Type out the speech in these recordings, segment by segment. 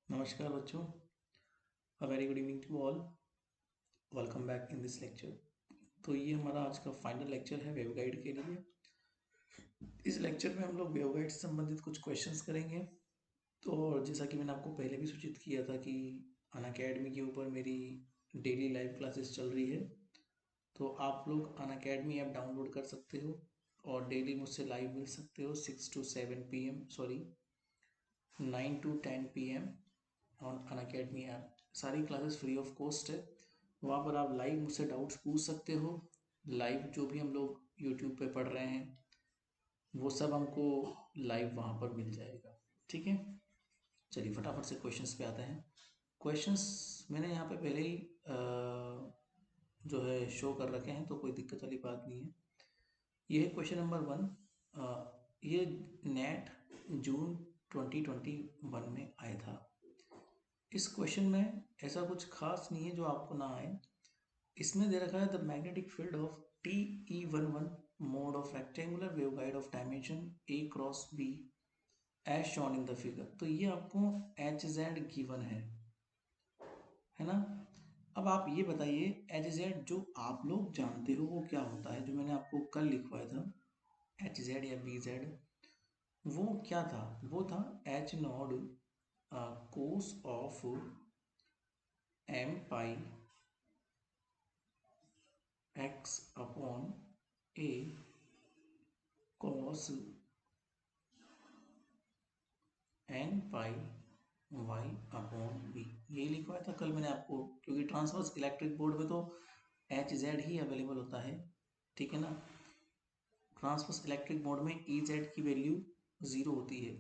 नमस्कार बच्चों। A very good evening to all. Welcome back in this lecture. तो ये हमारा आज का फाइनल लेक्चर है वेवगाइड के लिए। इस लेक्चर में हम लोग वेवगाइड से संबंधित कुछ क्वेश्चंस करेंगे। तो जैसा कि मैंने आपको पहले भी सूचित किया था कि अनअकैडमी के ऊपर मेरी डेली लाइव क्लासेस चल रही है। तो आप लोग अनअकैडमी ऐप डाउनलोड कर सकते हो और डेली मुझसे लाइव मिल सकते हो 6 to 7 PM, sorry 9 to 10 PM on Unacademy app. सारी क्लासेस फ्री ऑफ कॉस्ट है। वहाँ पर आप लाइव मुझसे डाउट्स पूछ सकते हो। लाइव जो भी हम लोग यूट्यूब पे पढ़ रहे हैं वो सब हमको लाइव वहाँ पर मिल जाएगा। ठीक है, चलिए फटाफट से क्वेश्चंस पे आते हैं। क्वेश्चंस मैंने यहाँ पे पहले ही जो है शो कर रखे हैं, तो कोई दिक्कत वाली बात नहीं है। ये है क्वेश्चन नंबर 1। ये नेट जून 2021 में आया था। इस क्वेश्चन में ऐसा कुछ खास नहीं है जो आपको ना आए। इसमें दे रखा है the magnetic field of TE11 mode of rectangular waveguide of dimension A cross B as shown in the figure. तो ये आपको HZ गिवन है ना। अब आप ये बताइए HZ जो आप लोग जानते हो वो क्या होता है, जो मैंने आपको कल लिखवाया था HZ या BZ, वो क्या था? वो था H naught cos of M pi x upon A cos n pi y upon b। ये लिखवाया था कल मैंने आपको, क्योंकि ट्रांसवर्स इलेक्ट्रिक बोर्ड में तो HZ ही अवेलेबल होता है। ठीक है ना। ट्रांसवर्स इलेक्ट्रिक बोर्ड में EZ की वैल्यू 0 होती है।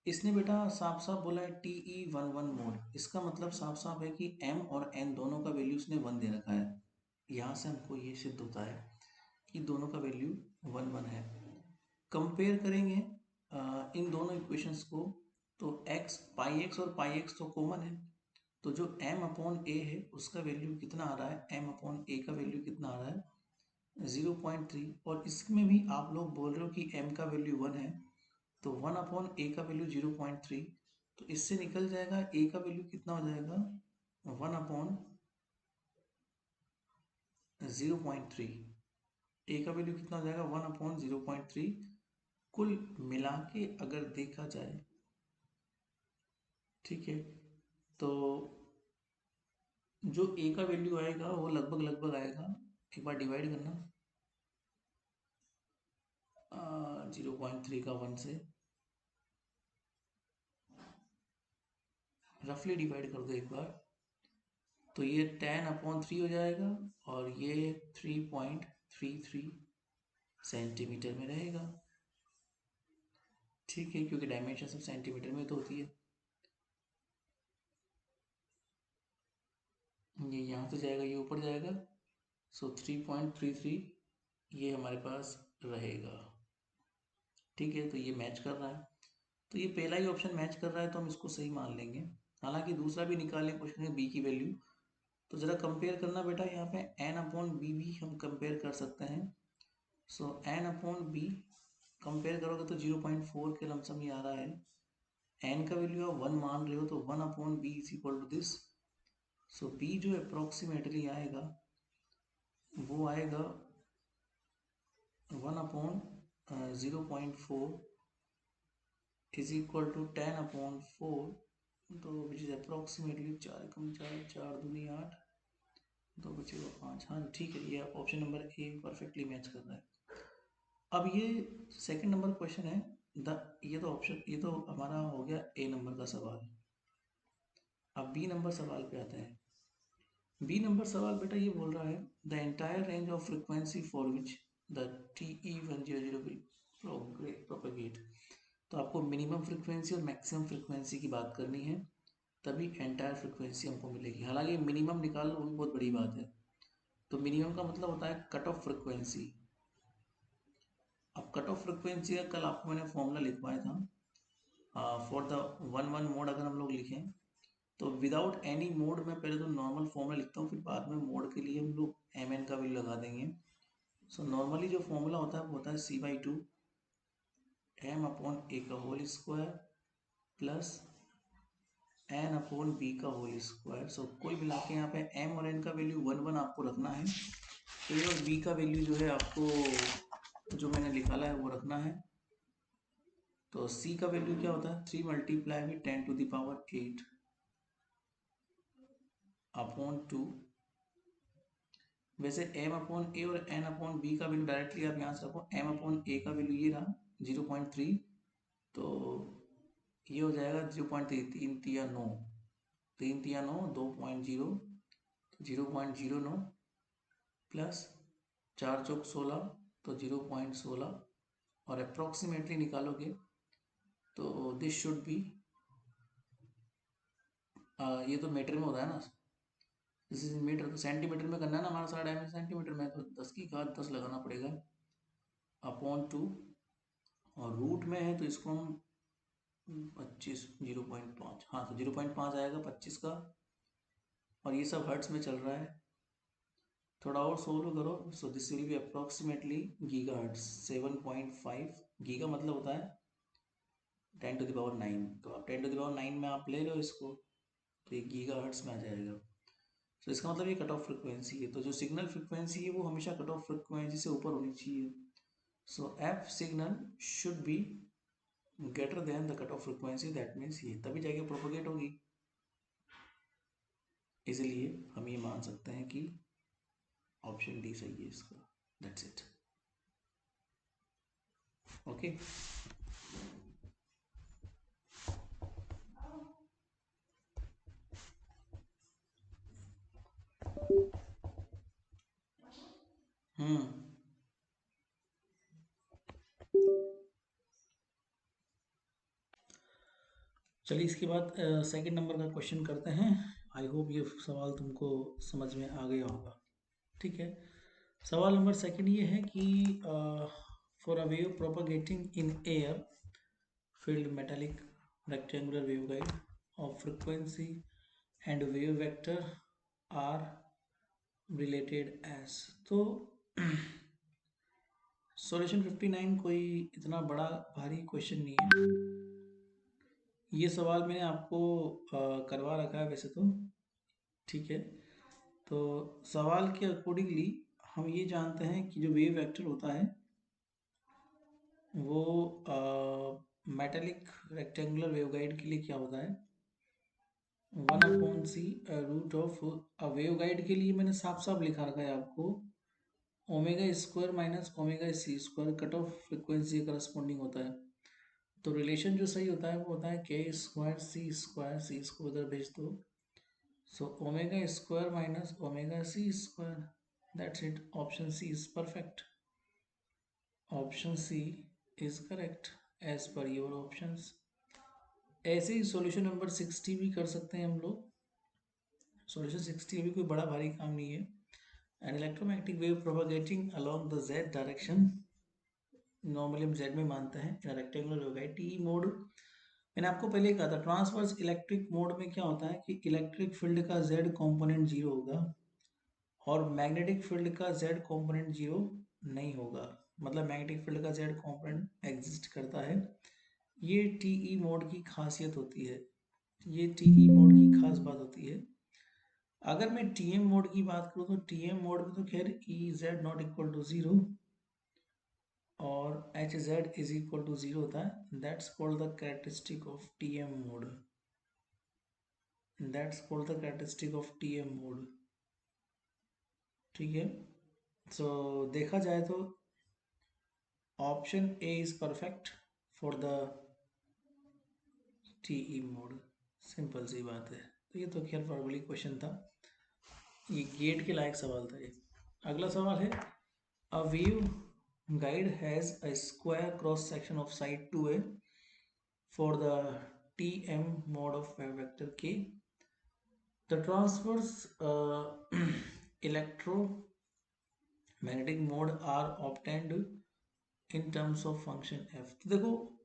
इसने बेटा साफ साफ बोला है TE11 मोड। इसका मतलब साफ साफ है कि M और N दोनों का वैल्यू उसने 1 दे रखा है। यहाँ से हमको ये सिद्ध होता है कि दोनों का वैल्यू 1 1 है। कंपेयर करेंगे इन दोनों इक्वेशंस को, तो x पाई एक्स और पाई एक्स तो कॉमन है। तो जो m अपॉन ए है उसका वैल्यू कितना आ रहा है, m अपॉन ए का वैल्यू कितना आ रहा है 0.3। और इसमें भी आप लोग बोल रहे हो कि m का वैल्यू 1 है, तो 1 अपॉन ए का वैल्यू 0.3। तो इससे निकल जाएगा a का वैल्यू कितना हो जाएगा 1 अपॉन 0.3। ए का वैल्यू कितना हो जाएगा 1 अपॉन 0.3। कुल मिला के अगर देखा जाए, ठीक है, तो जो ए का वैल्यू आएगा वो लगभग लगभग आएगा, एक बार डिवाइड करना 0.3 का 1 से रफली डिवाइड कर दो एक बार, तो ये 10/3 हो जाएगा और ये 3.33 सेंटीमीटर में रहेगा। ठीक है, क्योंकि डायमेंशन सब सेंटीमीटर में तो होती है। ये यहाँ से जाएगा, ये ऊपर जाएगा, सो 3.33 ये हमारे पास रहेगा। ठीक है, तो ये मैच कर रहा है। तो ये पहला ही ऑप्शन मैच कर रहा है तो हम इसको सही मान लेंगे। हालांकि दूसरा भी निकालने की कोशिश करें बी की वैल्यू, तो ज़रा कंपेयर करना बेटा। यहाँ पे एन अपॉन बी भी हम कंपेयर कर सकते हैं। सो एन अपॉन बी कंपेयर करोगे तो 0.4 के लमसम ही आ रहा है। एन का वैल्यू आप 1 मान रहे हो तो 1 upon B is equal to this. So B जो अप्रोक्सीमेटली आएगा वो आएगा 1 अपॉन 0.4 इज इक्वल टू 10/4। तो विच इज अप्रोक्सीमेटली 4 4 दूनी 8, दो बचेगा 5। हाँ ठीक है, ये option number A perfectly match कर रहा है। अब ये सेकंड नंबर क्वेश्चन है। ये तो हमारा हो गया ए नंबर का सवाल। अब बी नंबर सवाल पे आते हैं। बी नंबर सवाल बेटा ये बोल रहा है the entire range of frequency for which the TE100 will propagate. तो आपको मिनिमम फ्रिक्वेंसी और मैक्सिमम फ्रिक्वेंसी की बात करनी है, तभी एंटायर फ्रिक्वेंसी हमको मिलेगी। हालांकि मिनिमम निकाल लो वो भी बहुत बड़ी बात है। तो मिनिमम का मतलब होता है कट ऑफ फ्रिक्वेंसी। अब कट ऑफ फ्रिक्वेंसी का कल आपको मैंने फॉर्मूला लिखवाया था फॉर द 1 1 मोड। अगर हम लोग लिखें तो विदाउट एनी मोड में पहले तो नॉर्मल फॉर्मूला लिखता हूँ, फिर बाद में मोड के लिए हम लोग एम एन का वैल्यू लगा देंगे। सो नॉर्मली जो फॉर्मूला होता है वो होता है C/2 M अपॉन ए का whole square plus N upon b का होल स्क्वायर। सो कुल मिला के यहाँ पे एम और एन का वैल्यू 1 1 आपको रखना है। ए और बी का वैल्यू जो है आपको जो मैंने निकाला है वो रखना है। तो सी का वैल्यू क्या होता है 3 मल्टीप्लाई विथ 10⁸ अपॉन 2। वैसे m अपॉन ए और n अपॉन बी का वैल्यू डायरेक्टली आप यहाँ से रखो। m अपॉन ए का वैल्यू ये रहा 0.3, तो ये हो जाएगा 0.3, 3 तिया 9, 3 तिया 9, 2.0, 0.09 प्लस 4 चौक 16, तो 0.16 और अप्रॉक्सीमेटली निकालोगे तो दिस शुड बी, ये तो मीटर में होता है ना, दिस इज मीटर, तो सेंटीमीटर में करना है ना, हमारा सारा डायमेंशन सेंटीमीटर में, तो 10 की घात 10 लगाना पड़ेगा अपॉन 2, और रूट में है तो इसको हम 25 0.5, हाँ तो 0.5 आएगा 25 का, और ये सब हर्ट्स में चल रहा है। थोड़ा और सोल्व करो, so this will be approximately giga hertz 7.5। Giga मतलब होता है 10⁹9, तो आप 10⁹9 में आप ले लो इसको, तो ये गीगा हर्ट्स में आ जाएगा। तो इसका मतलब ये कट ऑफ फ्रिक्वेंसी है, तो जो सिग्नल फ्रिक्वेंसी है वो हमेशा कट ऑफ फ्रिक्वेंसी से ऊपर होनी चाहिए। So F signal should be greater than the cut off frequency, that means ये तभी जाके प्रोपोगेट होगी। इसलिए हम ये मान सकते हैं कि ऑप्शन डी सही है इसका। That's it. ओके, चलिए इसके बाद सेकंड नंबर का क्वेश्चन करते हैं। आई होप ये सवाल तुमको समझ में आ गया होगा। ठीक है, सवाल नंबर सेकंड ये है कि for a wave propagating in air filled metallic rectangular waveguide of frequency and wave vector are related as। तो सॉल्यूशन 59 कोई इतना बड़ा भारी क्वेश्चन नहीं है। ये सवाल मैंने आपको करवा रखा है वैसे तो, ठीक है। तो सवाल के अकॉर्डिंगली हम ये जानते हैं कि जो वेव वेक्टर होता है वो मेटालिक रेक्टेंगुलर वेवगाइड के लिए क्या होता है 1/c root of, wave guide के लिए मैंने साफ साफ लिखा रखा है आपको omega square minus omega c square cut off frequency के करस्पॉन्डिंग होता है। तो रिलेशन जो सही होता है वो होता है के स्क्वायर, सी इसको उधर भेज दो, so omega square minus omega c square, that's it. Option c is perfect, option c is correct as per your options. ऐसे ही सॉल्यूशन नंबर 60 भी कर सकते हैं हम लोग। सॉल्यूशन 60 भी कोई बड़ा भारी काम नहीं है। An electromagnetic wave propagating along the Z direction, normally हम जेड में मानते हैं, रेक्टेंगुलर वेवगाइड टी मोड। मैंने आपको पहले कहा था ट्रांसवर्स इलेक्ट्रिक मोड में क्या होता है कि इलेक्ट्रिक फील्ड का जेड कंपोनेंट 0 होगा और मैग्नेटिक फील्ड का जेड कंपोनेंट 0 नहीं होगा, मतलब मैग्नेटिक फील्ड का जेड कंपोनेंट एग्जिस्ट करता है। ये टीई मोड की खासियत होती है, ये टीई मोड की खास बात होती है। अगर मैं टीएम मोड की बात करूँ तो टीएम मोड में तो खैर E Z not equal to 0 और H Z is equal to 0 होता है। That's called the characteristic of TM mode, that's called the characteristic of TM mode. ठीक है, सो देखा जाए तो option A is perfect for the TE mode, simple सी बात है। तो ये तो खैर फॉर्मली क्वेश्चन था, ये गेट के लायक सवाल था ये। अगला सवाल है a wave guide has a square cross section of side 2a for the TM mode of wave vector k. The transverse electromagnetic mode are obtained in terms of function f। तो देखो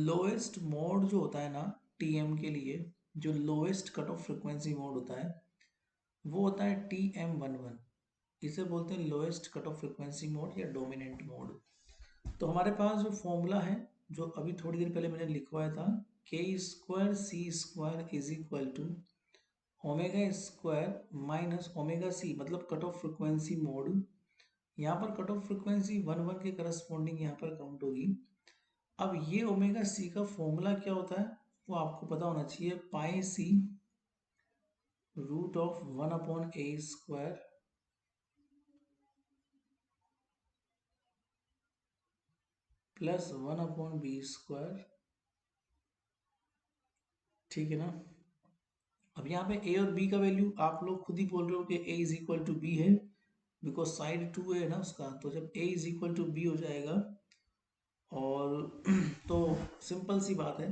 lowest mode जो होता है ना TM के लिए, जो lowest cut off frequency mode होता है वो होता है TM11, इसे बोलते हैं lowest cut off frequency mode या डोमिनेंट मोड। तो हमारे पास जो फॉर्मूला है जो अभी थोड़ी देर पहले मैंने लिखवाया था k square c square is equal to omega square minus omega c, मतलब कट ऑफ फ्रिक्वेंसी मोड। यहाँ पर कट ऑफ फ्रिक्वेंसी 1 1 के करस्पॉन्डिंग यहाँ पर काउंट होगी। अब ये ओमेगा सी का फॉर्मूला क्या होता है वो आपको पता होना चाहिए, pi C root of 1/a square plus 1/b square, ठीक है ना। अब यहाँ पे a और b का वैल्यू आप लोग खुद ही बोल रहे हो कि a is equal to b है, बिकॉज साइड 2 है ना उसका, तो जब a is equal to b हो जाएगा और तो सिंपल सी बात है।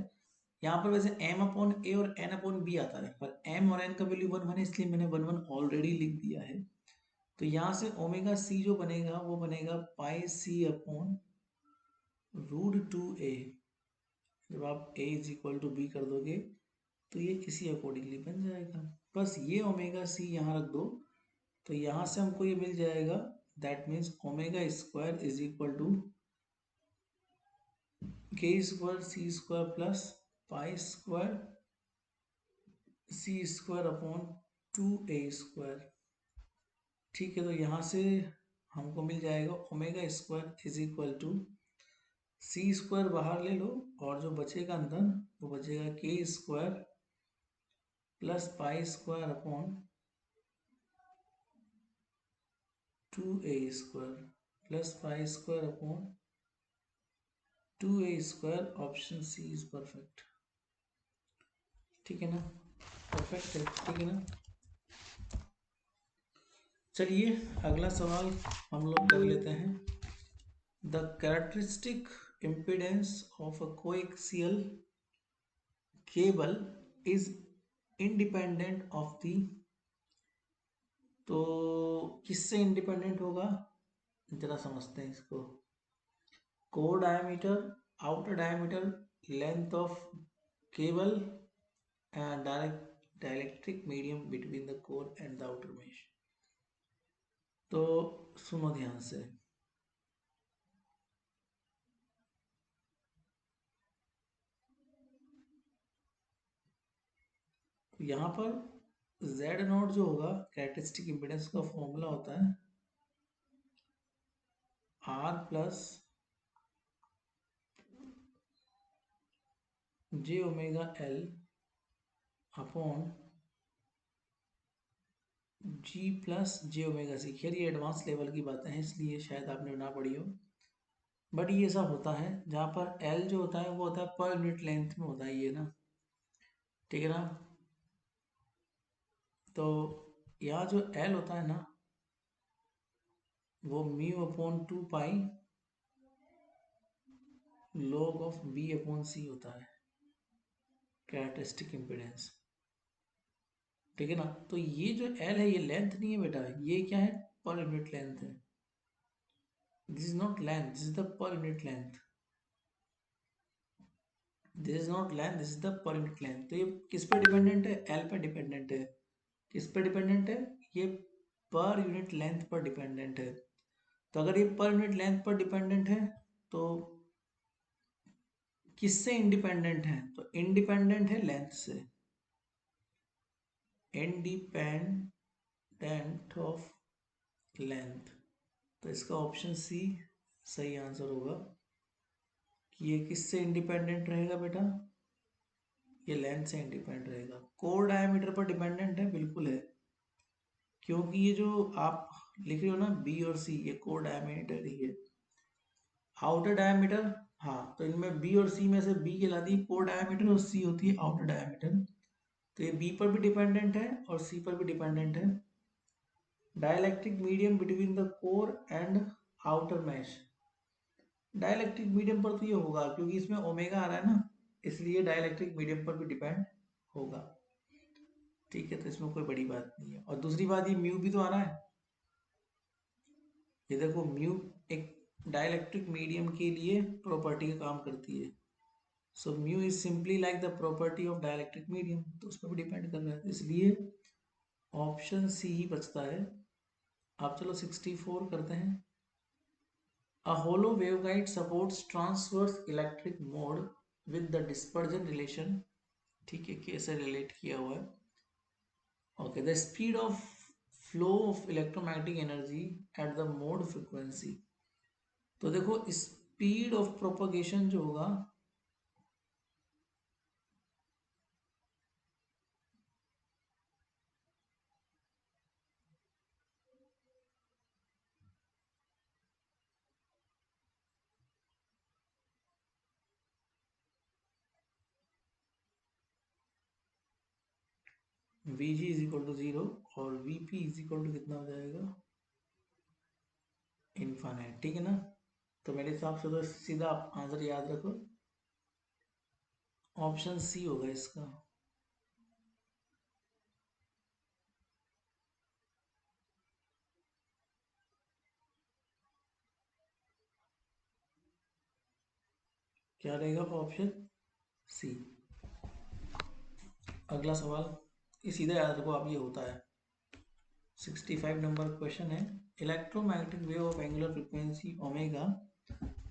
यहाँ पर वैसे m/a और n/b आता है, पर m और n का वैल्यू 1 1 है, इसलिए मैंने 1 1 ऑलरेडी लिख दिया है। तो यहाँ से ओमेगा सी जो बनेगा वो बनेगा पाई सी अपॉन रूट 2a। जब आप a is equal to b कर दोगे तो ये इसी अकॉर्डिंगली बन जाएगा। बस ये ओमेगा सी यहाँ रख दो, तो यहाँ से हमको ये मिल जाएगा, that means omega square is equal to k square c square plus pi square c square upon 2a square. ठीक है, तो यहाँ से हमको मिल जाएगा omega square is equal to c square बाहर ले लो और जो बचेगा अंदर वो बचेगा k square plus pi square upon 2a square plus pi square upon 2a square. Option c is perfect, ठीक है ना, परफेक्ट है, ठीक है ना। चलिए अगला सवाल हम लोग कर लेते हैं। The characteristic impedance of a coaxial cable is independent of the, तो किससे इंडिपेंडेंट होगा जरा समझते हैं इसको। Core diameter, outer diameter, length of cable and dielectric medium between the core and the outer mesh. तो सुनो ध्यान से, यहाँ पर Z0 जो होगा कैरेक्टरिस्टिक इम्पीडेंस का फॉर्मूला होता है R plus j omega L upon G plus j omega C। खैर ये एडवांस लेवल की बातें हैं इसलिए शायद आपने ना पढ़ी हो, बट ये सब होता है जहाँ पर L जो होता है वो होता है पर यूनिट लेंथ में होता है ये ना, ठीक है ना। तो यहाँ जो L होता है ना वो mu upon 2 pi log of B upon C होता है कैरेक्टरिस्टिक इम्पीडेंस, ठीक है ना। तो ये जो L है ये लेंथ नहीं है बेटा, ये क्या है, पर यूनिट लेंथ है। This is not length, this is the per unit length, this is not length, this is the per unit length. तो ये किस पे डिपेंडेंट है, L पे डिपेंडेंट है। किस पे डिपेंडेंट है, ये पर यूनिट लेंथ पर डिपेंडेंट है। तो अगर ये पर यूनिट लेंथ पर डिपेंडेंट है तो किससे इंडिपेंडेंट है, तो इंडिपेंडेंट है लेंथ से, इंडिपेंडेंट ऑफ लेंथ। तो इसका ऑप्शन सी सही आंसर होगा कि ये किससे इंडिपेंडेंट रहेगा बेटा, ये लेंथ से इंडिपेंडेंट रहेगा। कोर डायमीटर पर डिपेंडेंट है, बिल्कुल है, क्योंकि ये जो आप लिख रहे हो ना बी और सी, ये कोर डायमीटर ही है। आउटर डायमीटर, हाँ, तो इनमें बी और सी में से बी कहलाती है कोर डायमीटर और सी होती है आउटर डायमीटर। तो ये बी पर भी डिपेंडेंट है और सी पर भी डिपेंडेंट है। Dielectric medium between the core and outer mesh, dielectric medium पर तो ये होगा क्योंकि इसमें ओमेगा आ रहा है ना, इसलिए डाइलेक्ट्रिक मीडियम पर भी डिपेंड होगा, ठीक है। तो इसमें कोई बड़ी बात नहीं है। और दूसरी बात ये म्यू भी तो आ रहा है, ये देखो म्यू एक डाइलेक्ट्रिक मीडियम के लिए प्रॉपर्टी का काम करती है। So mu is simply like the property of dielectric medium, तो उस पर भी डिपेंड कर रहा है, इसलिए ऑप्शन सी ही बचता है। आप चलो 64 करते हैं। A hollow waveguide supports transverse electric mode with the dispersion relation, ठीक है, कैसे रिलेट किया हुआ है। Okay, the speed of flow of electromagnetic energy at the mode frequency. तो देखो स्पीड ऑफ प्रोपगेशन जो होगा, V ji is equal to zero और V P is equal to कितना हो जाएगा, इनफाइनाइट, ठीक है ना। तो मेरे हिसाब से तो सीधा आप आंसर याद रखो, ऑप्शन सी होगा इसका। क्या रहेगा ऑप्शन सी। अगला सवाल, ये सीधा याद रखो आप, ये होता है 65 नंबर क्वेश्चन है। Electromagnetic wave of angular frequency omega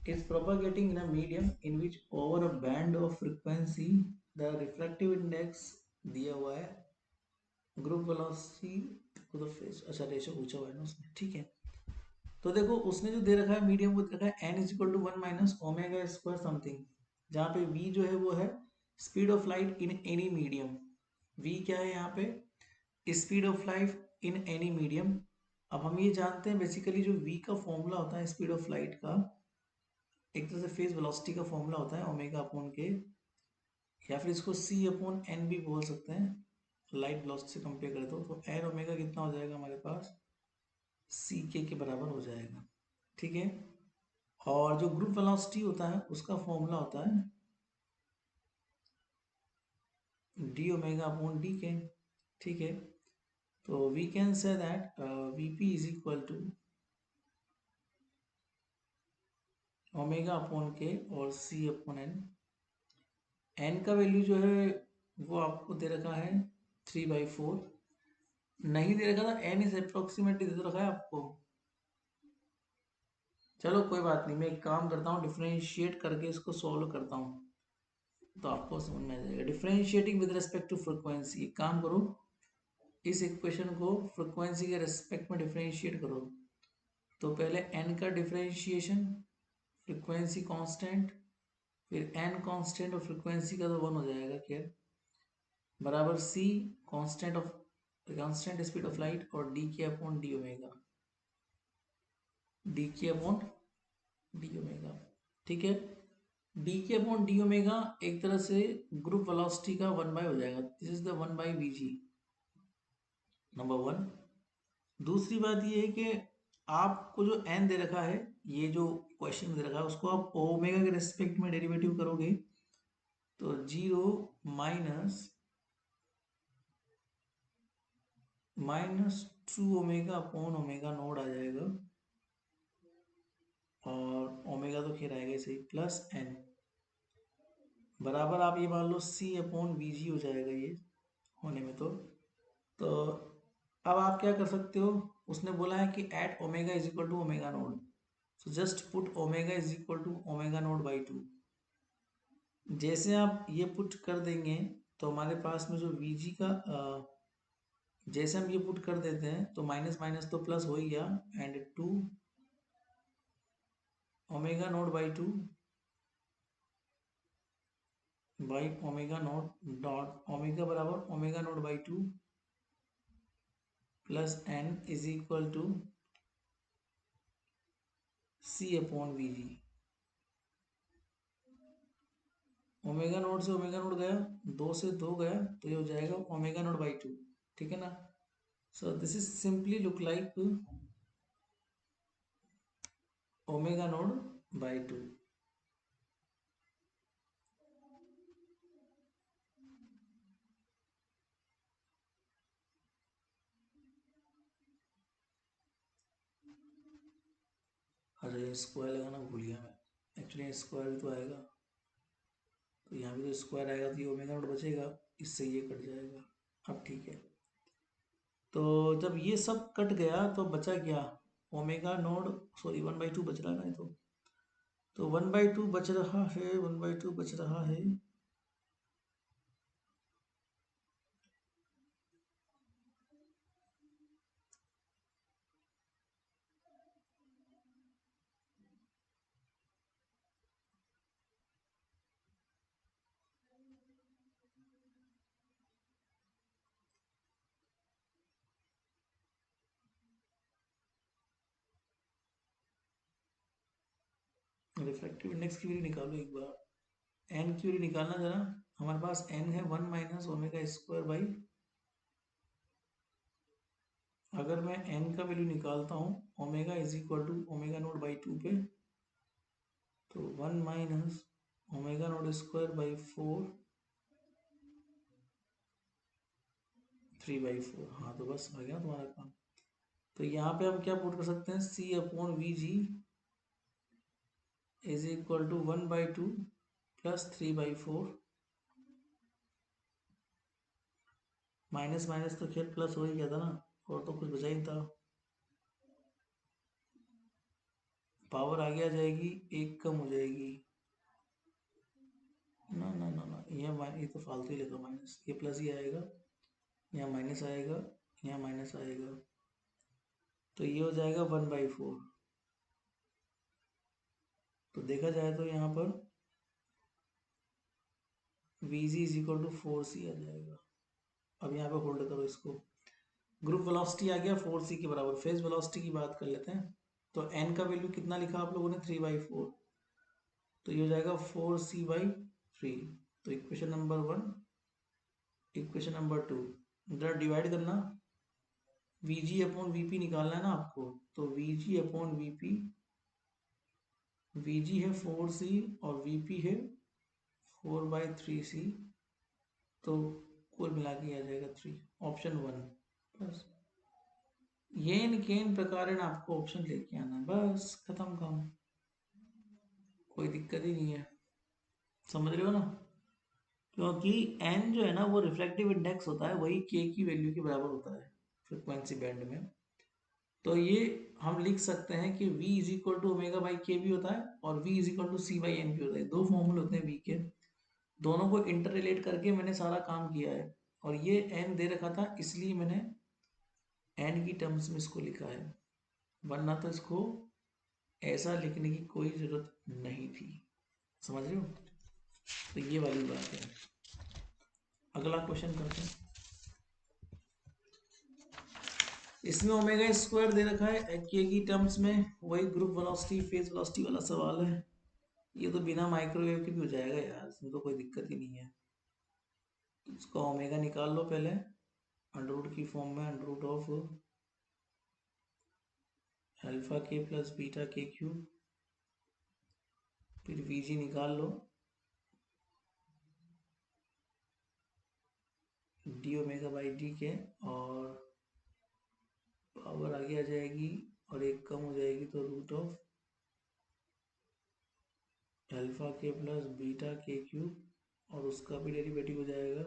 is propagating in a medium in which over a band of frequency the refractive index दिया हुआ है, ग्रुप वेलोसिटी को तो फेस, अच्छा रेशो पूछा हुआ है ना उसमें, ठीक है। तो देखो उसने जो दे रखा है मीडियम, वो दे रखा है n is equal to 1 minus omega square something, जहाँ पे v जो है वो है speed of light in any medium. v क्या है यहाँ पे, speed of light in any medium. अब हम ये जानते हैं बेसिकली जो v का फॉर्मूला होता है स्पीड ऑफ लाइट का, एक तरह से फेज वेलोसिटी का फॉर्मूला होता है ओमेगा अपॉन के, या फिर इसको c अपॉन एन भी बोल सकते हैं, लाइट वेलोसिटी से कंपेयर करें तो एन ओमेगा कितना हो जाएगा हमारे पास, सी के बराबर हो जाएगा, ठीक है। और जो ग्रुप वेलोसिटी होता है उसका फॉर्मूला होता है डी ओमेगा अपॉन डी के, ठीक है। तो we can say that v P is equal to omega upon k और सी अपॉन एन। एन का वैल्यू जो है वो आपको दे रखा है 3/4, नहीं दे रखा था, एन इज अप्रोक्सीमेटली दे रखा है आपको। चलो कोई बात नहीं, मैं एक काम करता हूँ, डिफ्रेंशिएट करके इसको सॉल्व करता हूँ तो आपको समझ में आ जाएगा। Differentiating with respect to frequency, एक काम करो, इस इक्वेशन को फ्रिक्वेंसी के रिस्पेक्ट में डिफ्रेंशिएट करो। तो पहले n का डिफ्रेंशिएशन, फ्रिक्वेंसी कांस्टेंट, फिर n कांस्टेंट और फ्रिक्वेंसी का तो 1 हो जाएगा खैर, बराबर c constant speed of light और डी के अपॉन डी ओमेगा, डी के अपॉन डी ओमेगा, ठीक है। डी के अपॉन डी ओमेगा एक तरह से ग्रुप वेलोसिटी का 1 बाय हो जाएगा, this is the 1 by v g, number 1। दूसरी बात ये है कि आपको जो n दे रखा है, ये जो क्वेश्चन दे रखा है उसको आप ओमेगा के रिस्पेक्ट में डेरिवेटिव करोगे तो 0 minus -2 omega upon omega naught आ जाएगा, और ओमेगा तो खैर आएगा सही, प्लस n बराबर आप ये मान लो c अपॉन वी जी हो जाएगा ये होने में। तो अब आप क्या कर सकते हो, उसने बोला है कि at omega is equal to omega naught, so just put omega is equal to omega naught by 2। जैसे आप ये पुट कर देंगे तो हमारे पास में जो Vg का जैसे हम ये पुट कर देते हैं तो माइनस माइनस तो प्लस हो ही गया, and 2 omega naught by 2 by omega naught dot omega बराबर omega naught by 2 plus n is equal to C upon V G. Omega naught से ओमेगा नोट गया, 2 से 2 गया, तो ये हो जाएगा ओमेगा नोट बाई 2, ठीक है ना। So this is simply look like omega naught by 2। अरे स्क्वायर लगाना भूल गया मैं, एक्चुअली स्क्वायर भी तो आएगा, तो यहाँ भी तो स्क्वायर आएगा तो ये ओमेगा नोट बचेगा, इससे ये कट जाएगा। अब ठीक है, तो जब ये सब कट गया तो बचा क्या, ओमेगा नोड, सॉरी 1/2 बच रहा है ना, ये तो तो 1/2 बच रहा है, 1/2 बच रहा है। रिफ्रैक्टिव इंडेक्स की वैल्यू निकालो एक बार। एन की वैल्यू निकालना जरा। हमारे पास एन है 1 माइनस ओमेगा स्क्वायर बाई, अगर मैं एन का वैल्यू निकालता हूँ omega is equal to omega naught by 2 पे, तो 1 minus omega naught square by 4 3/4। हाँ तो बस हो गया तुम्हारा काम। तो यहाँ पे हम क्या पुट कर सकते हैं, C upon V ji is equal to 1/2 plus 3/4, minus minus तो खैर प्लस हो ही गया था ना, और तो कुछ बचा ही नहीं था। पावर आगे आ जाएगी, एक कम हो जाएगी। ना ना ना ना, ये तो फालतू ही लगा माइनस, ये प्लस ही आएगा, यहाँ माइनस आएगा, यहाँ माइनस आएगा, तो ये हो जाएगा 1/4। तो देखा जाए तो यहाँ पर v ji is equal to 4c आ जाएगा। अब यहाँ पे होल्ड करो इसको। ग्रुप वेलोसिटी आ गया 4c के बराबर। फेज वेलोसिटी की बात कर लेते हैं। तो n का वैल्यू कितना लिखा आप लोगों ने, 3/4, तो ये हो जाएगा 4c/3। तो इक्वेशन नंबर 1, इक्वेशन नंबर 2 जरा डिवाइड करना। Vg अपॉन Vp निकालना है ना आपको, तो Vg अपॉन Vp, Vg है 4c और Vp है 4/3c, तो कुल मिला के आ जाएगा 3। ऑप्शन 1 बस। येन केन प्रकार आपको ऑप्शन लेके आना है, बस खत्म काम, कोई दिक्कत ही नहीं है। समझ रहे हो ना, क्योंकि एन जो है ना वो रिफ्रैक्टिव इंडेक्स होता है, वही के की वैल्यू के बराबर होता है फ्रिक्वेंसी बैंड में। तो ये हम लिख सकते हैं कि v is equal to omega by k भी होता है और v is equal to c by n भी होता है। दो फॉर्मूले होते हैं v के, दोनों को इंटर रिलेट करके मैंने सारा काम किया है। और ये n दे रखा था, इसलिए मैंने n की टर्म्स में इसको लिखा है, वरना तो इसको ऐसा लिखने की कोई जरूरत नहीं थी। समझ रहे हो, तो ये वाली बात है। अगला क्वेश्चन करते हैं। इसमें ओमेगा स्क्वायर दे रखा है के की टर्म्स में, वही ग्रुप वेलोसिटी फेज वेलोसिटी वाला सवाल है। ये तो बिना माइक्रोवेव के भी हो जाएगा यार, इसमें तो कोई दिक्कत ही नहीं है। इसका ओमेगा निकाल लो पहले, अंडर रूट की फॉर्म में, under root of alpha k plus beta k cube, फिर वीजी निकाल लो, डी ओमेगा बाई डी के, और पावर आगे आ जाएगी और एक कम हो जाएगी, तो root of alpha k plus beta k cube, और उसका भी डेरिवेटिव हो जाएगा,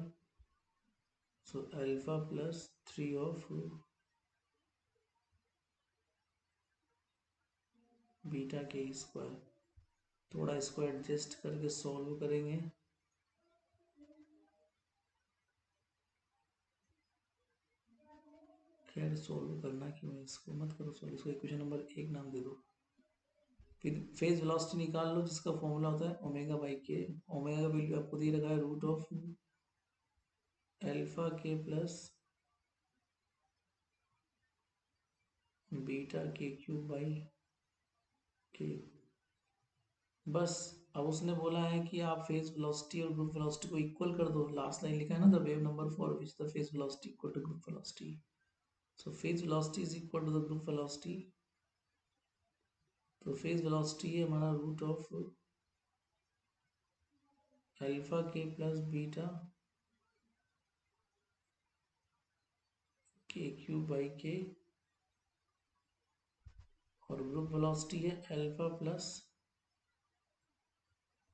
so alpha plus 3 of beta k square. थोड़ा इसको एडजस्ट करके सॉल्व करेंगे। खैर सॉल्व करना क्यों है, इसको मत करो सॉल्व, इसको इक्वेशन नंबर 1 नाम दे दो। फिर फेज वेलोसिटी निकाल लो, जिसका फॉर्मूला होता है ओमेगा बाई के। ओमेगा का वैल्यू आपको दे रखा है root of alpha k plus beta k cube by k. बस अब उसने बोला है कि आप फेज वेलोसिटी और ग्रुप वेलोसिटी को इक्वल कर दो। लास्ट लाइन लिखा है ना, the wave number for which the phase velocity equal to group velocity, so phase velocity is equal to the group velocity. तो फेज वेलोसिटी है हमारा root of alpha k plus beta k cube by k, और group velocity है alpha plus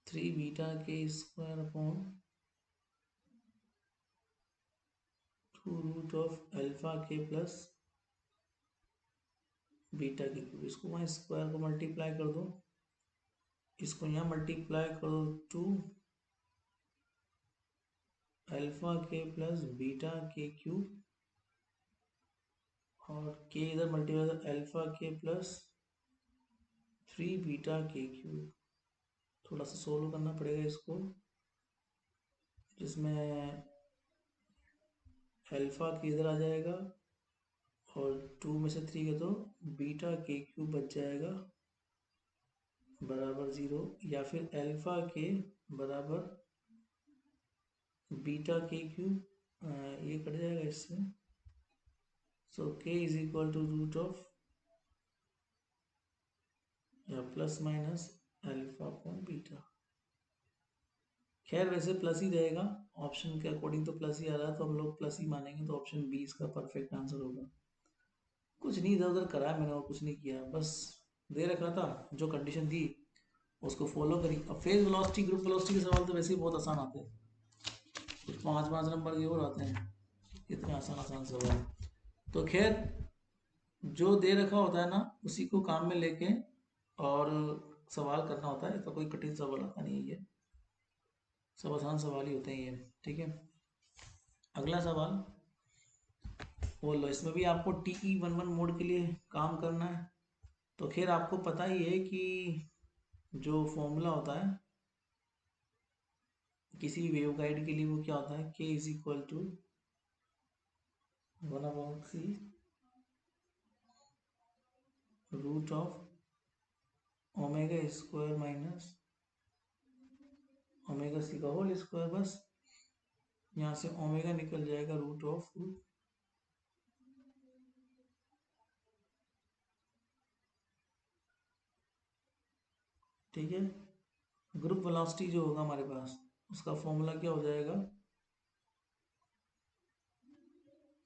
3 beta k square upon 2 root of alpha k plus beta k cube. इसको वहाँ square को multiply कर दो, इसको यहाँ मल्टीप्लाई करो to alpha k plus beta k cube, और के इधर multiply alpha k plus 3 beta k cube. थोड़ा सा सोल्व करना पड़ेगा इसको, जिसमें अल्फा के इधर आ जाएगा और 2 में से 3 के तो बीटा के क्यूब बच जाएगा बराबर 0, या फिर अल्फा के बराबर बीटा के क्यूब, ये कट जाएगा इससे। So K is equal to root of या plus minus alpha upon beta. खैर वैसे प्लस ही रहेगा, ऑप्शन के अकॉर्डिंग तो प्लस ही आ रहा है, तो हम लोग प्लस ही मानेंगे, तो ऑप्शन बी इसका परफेक्ट आंसर होगा। कुछ नहीं इधर उधर करा है मैंने और कुछ नहीं किया, बस दे रखा था जो कंडीशन थी उसको फॉलो करी। अब फेज वेलोसिटी ग्रुप वेलोसिटी के सवाल तो वैसे ही बहुत आसान आते हैं, कुछ 5-5 नंबर के और आते हैं, इतने आसान आसान सवाल। तो खैर जो दे रखा होता है ना उसी को काम में लेके और सवाल करना होता है, तो कोई कठिन सवाल आता नहीं है, ये सब आसान सवाल ही होते हैं ये। ठीक है, अगला सवाल बोल लो। इसमें भी आपको TE11 मोड के लिए काम करना है। तो खैर आपको पता ही है कि जो फॉर्मूला होता है किसी भी वेव गाइड के लिए वो क्या होता है, k is equal to 1/c root of omega square minus omega c का होल स्क्वायर। बस यहाँ से ओमेगा निकल जाएगा रूट ऑफ ठीक है। ग्रुप वेलोसिटी जो होगा हमारे पास उसका फॉर्मूला क्या हो जाएगा,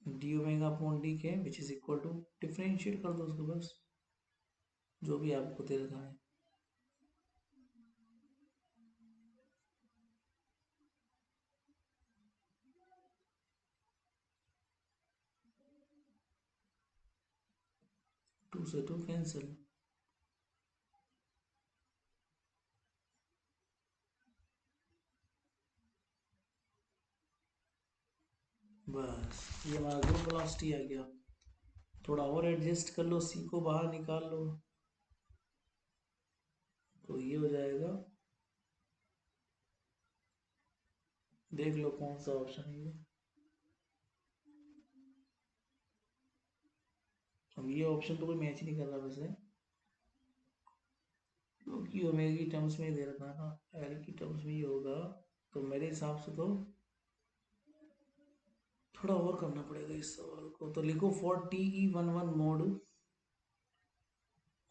D omega upon d k which is equal to, differentiate कर दो उसको बस, जो भी आपको दे रखा है। टू से टू कैंसिल, बस ये हमारा ग्रुप वेलोसिटी आ गया। थोड़ा और एडजस्ट कर लो, सी को बाहर निकाल लो, तो ये हो जाएगा, देख लो कौन सा ऑप्शन है ये। अब ये ऑप्शन तो कोई मैच ही नहीं कर रहा वैसे, क्योंकि ओमेगा की टर्म्स में दे रखा है ना, एल की टर्म्स में ही होगा, तो मेरे हिसाब से तो थोड़ा और करना पड़ेगा इस सवाल को। तो लिखो for TE11 mode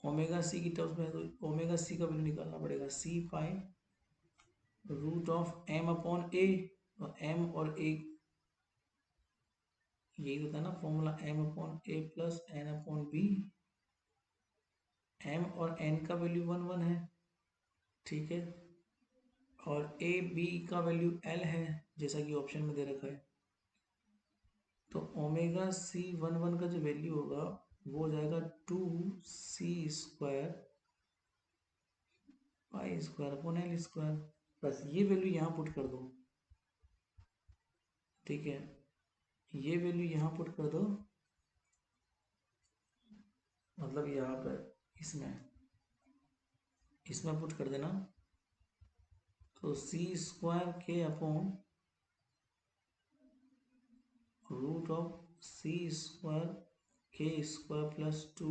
omega C की टर्म्स में, तो ओमेगा सी का वैल्यू निकालना पड़ेगा, C pi root of M upon A. तो एम और ए यही होता है ना formula, M upon A plus N upon B. M और एन का वैल्यू 1 1 है, ठीक है, और ए बी का वैल्यू एल है जैसा कि ऑप्शन में दे रखा है। तो ओमेगा सी 1 1 का जो वैल्यू होगा वो हो जाएगा 2c² पाई स्क्वायर अपॉन एल स्क्वायर। बस ये वैल्यू यहाँ पुट कर दो, ठीक है, ये वैल्यू यहाँ पुट कर दो, मतलब यहाँ पर इसमें इसमें पुट कर देना। तो c² के अपॉन रूट ऑफ c² के स्क्वायर प्लस 2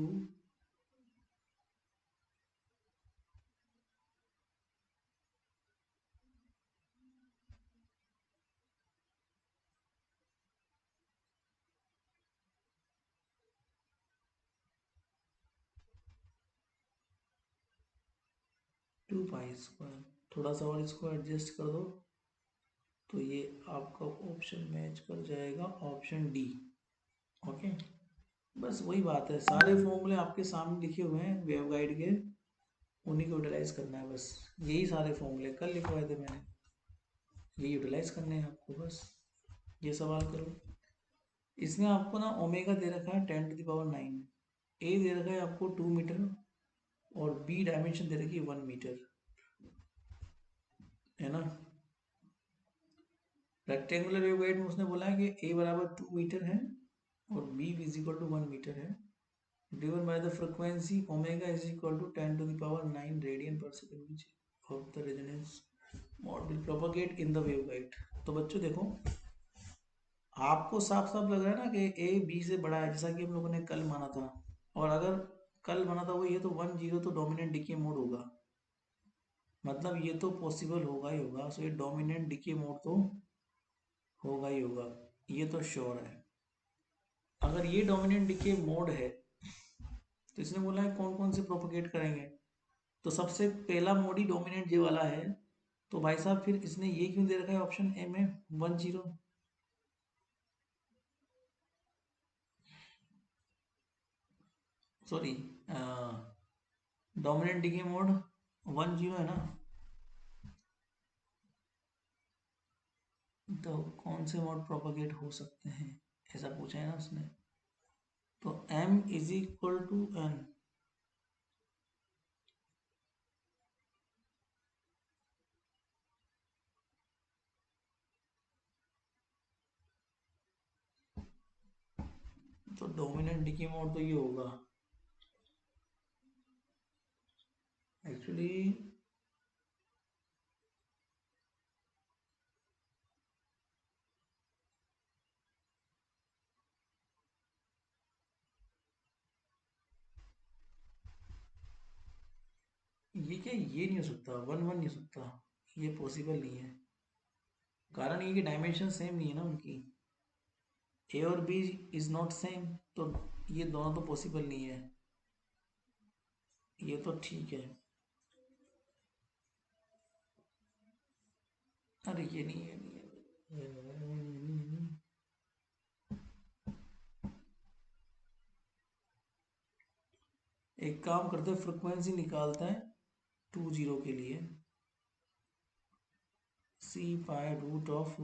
पाई स्क्वायर। थोड़ा सा और इसको एडजस्ट कर दो, तो ये आपका ऑप्शन मैच कर जाएगा, ऑप्शन डी। ओके, बस वही बात है, सारे फॉर्मूले आपके सामने लिखे हुए हैं वेव गाइड के, उन्हीं को यूटिलाइज करना है बस। यही सारे फॉर्मूले कल लिखवाए थे मैंने, ये यूटिलाइज करने हैं आपको बस। ये सवाल करो, इसमें आपको ना ओमेगा दे रखा है 10⁹, ए दे रखा है आपको 2 मीटर, और बी डायमेंशन दे रखी है 1 मीटर। है ना। रेक्टेंगुलर वेवगाइड में उसने बोला है कि ए बराबर 2 मीटर है और B is equal to 1 metre है, driven by the frequency omega is equal to 10 to the power 9 radian per second which of the resonance mode will propagate in the waveguide. तो बच्चों देखो, आपको साफ साफ लग रहा है ना कि ए बी से बड़ा है, जैसा कि हम लोगों ने कल माना था। और अगर कल माना था वो ये, तो 1 0 तो डोमिनेंट डिके मोड होगा, मतलब ये तो पॉसिबल होगा ही होगा। सो ये डोमिनेंट डिके मोड तो होगा ही होगा, ये तो श्योर है। अगर ये डोमिनेंट डिके मोड है तो इसने बोला है कौन कौन से प्रोपोगेट करेंगे, तो सबसे पहला मोड ही डोमिनेंट जे वाला है। तो भाई साहब फिर इसने ये क्यों दे रखा है ऑप्शन ए में 1 0? सॉरी, डोमिनेंट डिके मोड 1 0 है ना। तो कौन से मोड प्रोपोगेट हो सकते हैं, ऐसा पूछा है ना उसने। तो m is equal to n, तो डोमिनेंट डिके मोड तो ये होगा एक्चुअली। ये क्या, ये नहीं हो सकता, 1 1 नहीं हो सकता, ये पॉसिबल नहीं है। कारण ये कि डायमेंशन सेम नहीं है ना उनकी, ए और बी इज नॉट सेम, तो ये दोनों तो पॉसिबल नहीं है। ये तो ठीक है, अरे ये नहीं है, नहीं है। एक काम करते हैं, फ्रिक्वेंसी निकालते हैं 2 0 के लिए, सी pi root of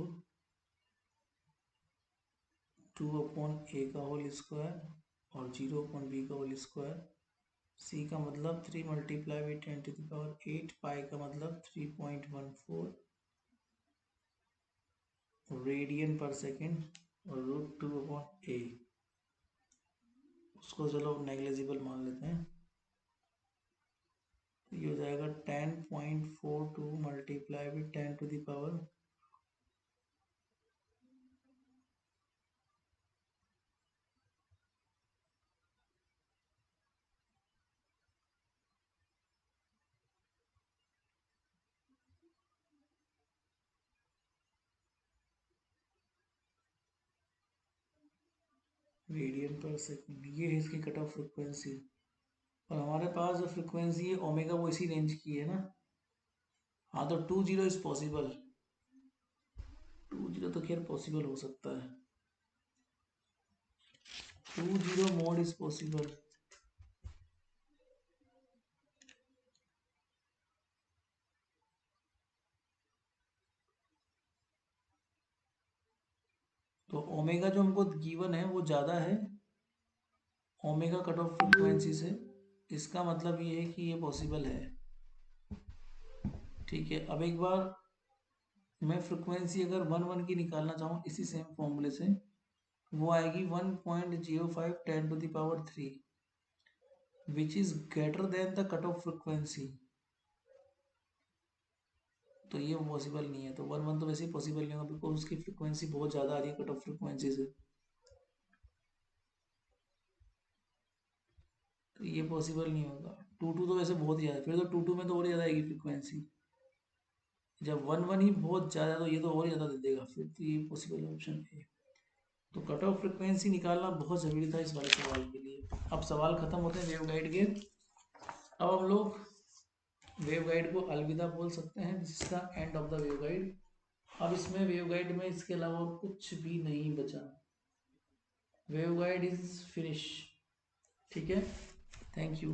2 upon a का होल स्क्वायर और 0 अपॉन बी का होल स्क्वायर। सी का मतलब 3 multiply by 10 to the power 8, पाई का मतलब 3.14 रेडियन पर सेकेंड और रूट 2 अपॉन ए, उसको चलो नेग्लिजिबल मान लेते हैं। तो ये हो जाएगा 10.42 multiply by 10 to the power radian per second. ये है इसकी कट ऑफ फ्रिक्वेंसी, और हमारे पास जो फ्रिक्वेंसी है ओमेगा वो इसी रेंज की है ना। हाँ, तो 2 0 इज पॉसिबल, 2 0 तो खैर पॉसिबल हो सकता है, 2 0 मोड इज पॉसिबल। तो ओमेगा जो हमको गिवन है वो ज़्यादा है ओमेगा कट ऑफ फ्रिक्वेंसी से, इसका मतलब ये है कि ये पॉसिबल है। ठीक है, अब एक बार मैं फ्रिक्वेंसी अगर 1 1 की निकालना चाहूँ इसी सेम फॉर्मूले से, वो आएगी 1.05 10 to the power 3 which is greater than the cut off frequency. तो ये पॉसिबल नहीं है, तो 1 1 तो वैसे ही पॉसिबल नहीं होगा बिकॉज उसकी फ्रिक्वेंसी बहुत ज़्यादा आ रही है कट ऑफ फ्रिक्वेंसी से, तो ये पॉसिबल नहीं होगा। 2 2 तो वैसे बहुत ही ज़्यादा, फिर तो 2 2 में तो और ज़्यादा आएगी फ्रिक्वेंसी। जब 1 1 ही बहुत ज़्यादा तो ये तो और ज़्यादा दे देगा, फिर तो ये पॉसिबल ऑप्शन है। तो कट ऑफ फ्रिक्वेंसी निकालना बहुत ज़रूरी था इस वाले सवाल के लिए। अब सवाल खत्म होते हैं वेवगाइड के। अब हम लोग वेवगाइड को अलविदा बोल सकते हैं, this is the end of the waveguide. अब इसमें वेवगाइड में इसके अलावा और कुछ भी नहीं बचा, वेवगाइड इज फिनिश। ठीक है, थैंक यू।